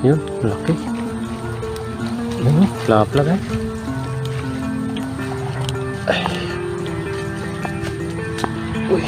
Yun, laki. Yun, plapla guys. Ay. Uy.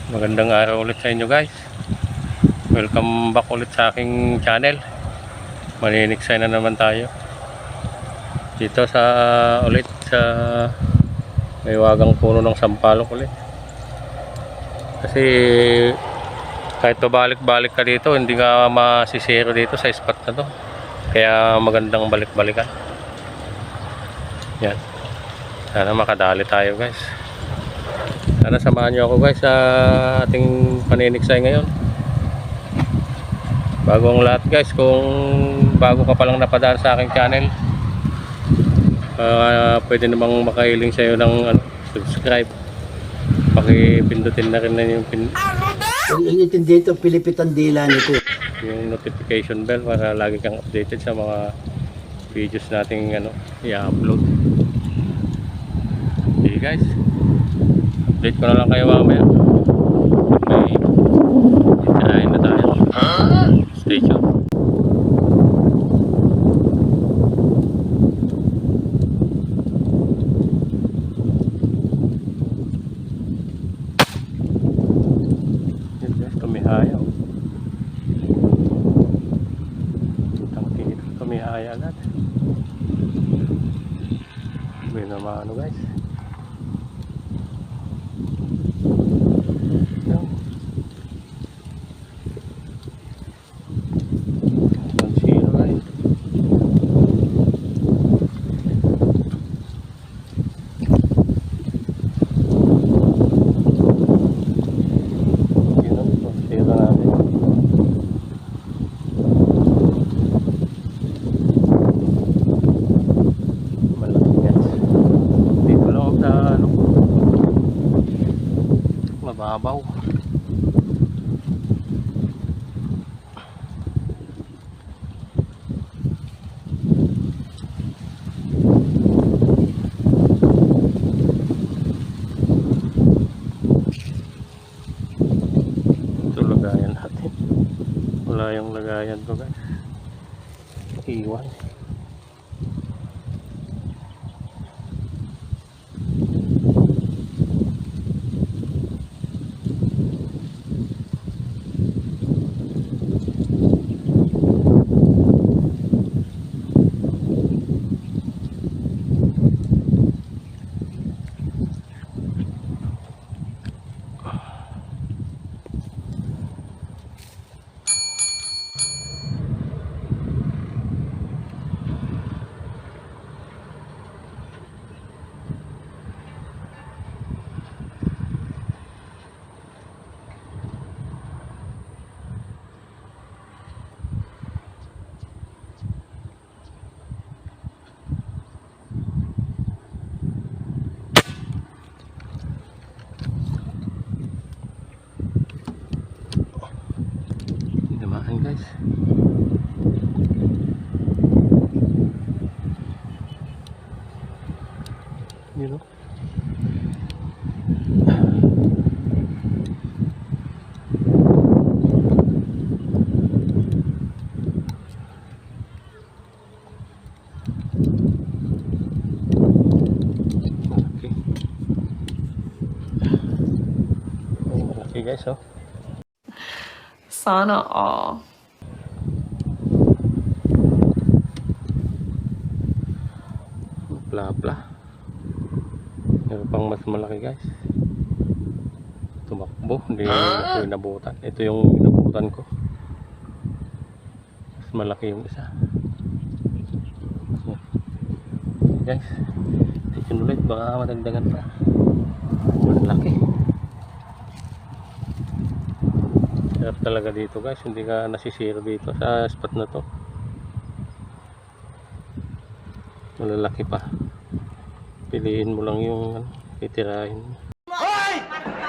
Magandang araw ulit sa inyo guys. Welcome back ulit sa aking channel. Maniniksay na naman tayo dito sa may wagang puno ng sampalok ulit. Kasi kahit pabalik-balik ka dito, hindi ka masisero dito sa spot na to. Kaya magandang balik-balikan. Yan. Sana makadali tayo guys. Sana samahan nyo ako guys sa ating paniniksay ngayon. Bago ang lahat guys, kung bago ka palang napadaan sa aking channel, pwede namang makahiling sa iyo ng subscribe. Pakipindutin na rin na yung Inintindi ito, pilipitan dila nito. yung notification bell para lagi kang updated sa mga videos nating i-upload. Okay guys, update ko na lang kayo mamaya. May kinain na tayo. Stay tuned. Yan guys, tumihaya. Tumihaya agad. May naman guys. Mababaw. Ito lagayan natin. Wala yung lagayan ko guys. Iwan. Naman guys. You know. Okay. Okay guys, oh. Sana all. Bla-bla. Meron pang mas malaki guys. Tumakbo. Hindi ito yung nabutan. Ito yung nabutan ko. Mas malaki yung isa. Guys, titin ulit. Baka madagdagan pa. Malaki. Sarap talaga dito guys. Hindi ka nasisiro dito sa spot na to. Malalaki pa. Piliin mo lang yung titirahin. Hoy!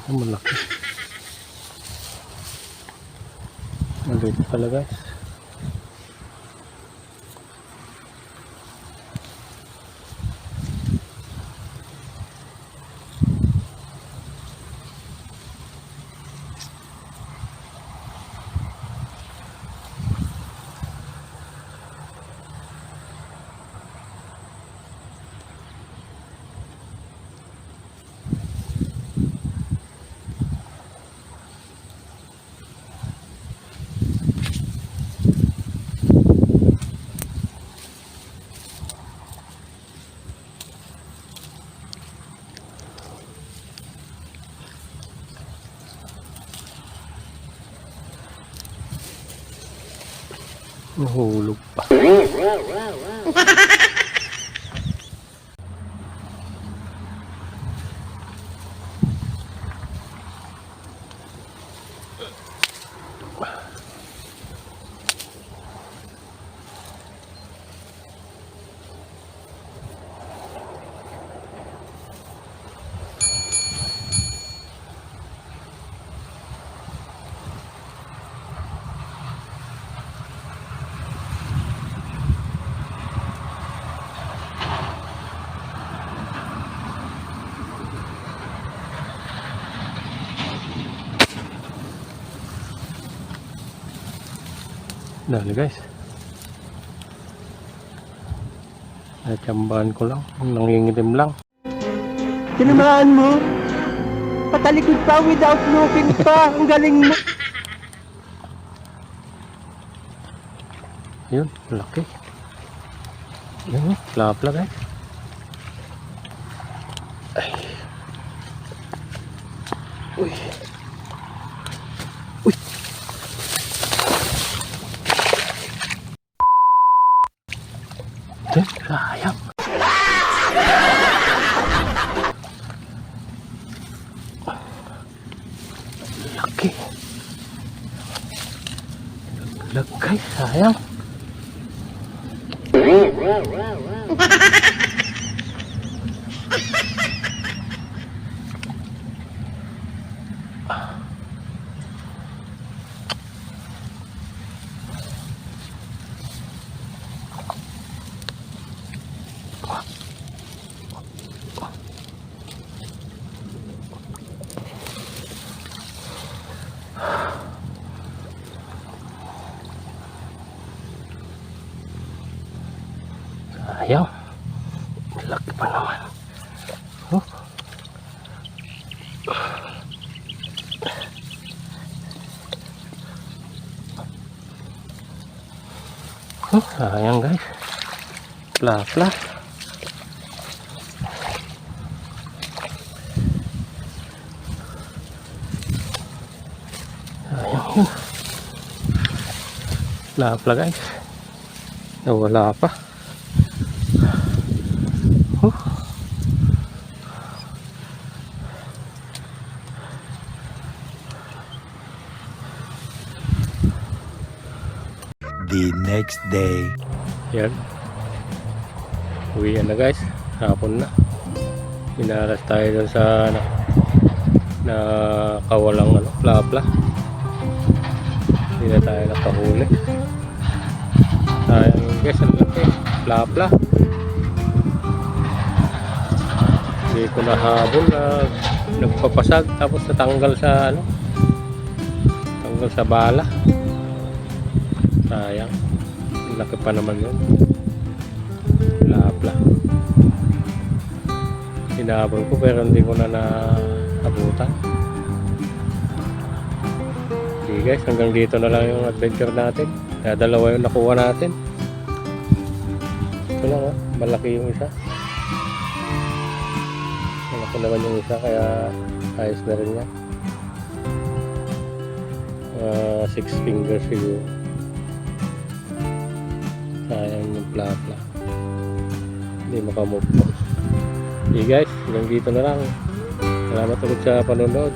Malaki. Maliit pala guys. Nahulog pa. Dali guys. Natsambahan ko lang. Nangingitim lang. Tinamaan mo? Patalikod pa without looking pa. Ang galing mo. Yun, laki. Yun, lapla guys. Ay. Uy. Uy. Sayang. Laki. Lagay, sayang. Sayang. Laki pa naman. Oh. Oh, sayang guys. Pla-pla. Sayang yun. Pla-pla guys. Nawala pa. The next day. Yan. Uwian na guys. Hapon na. Inaras tayo dun sa na kawalang plapla. Hindi na tayo nakahuli. Sayang guys, ang laki. Plapla. Hindi ko nahabol na nagpapasag tapos natanggal sa tanggal sa bala. Sayang. Laki pa naman yun. Plapla. Hinahabol ko pero hindi ko na naabutan. Okay guys, hanggang dito na lang yung adventure natin. Kaya dalawa yung nakuha natin. Ito lang malaki yung isa. Malaki naman yung isa kaya ayos na rin yan. 6 fingers siguro. Sayang yung plapla. Hindi makamove po. Okay guys, hanggang dito na lang. Salamat ulit sa panonood.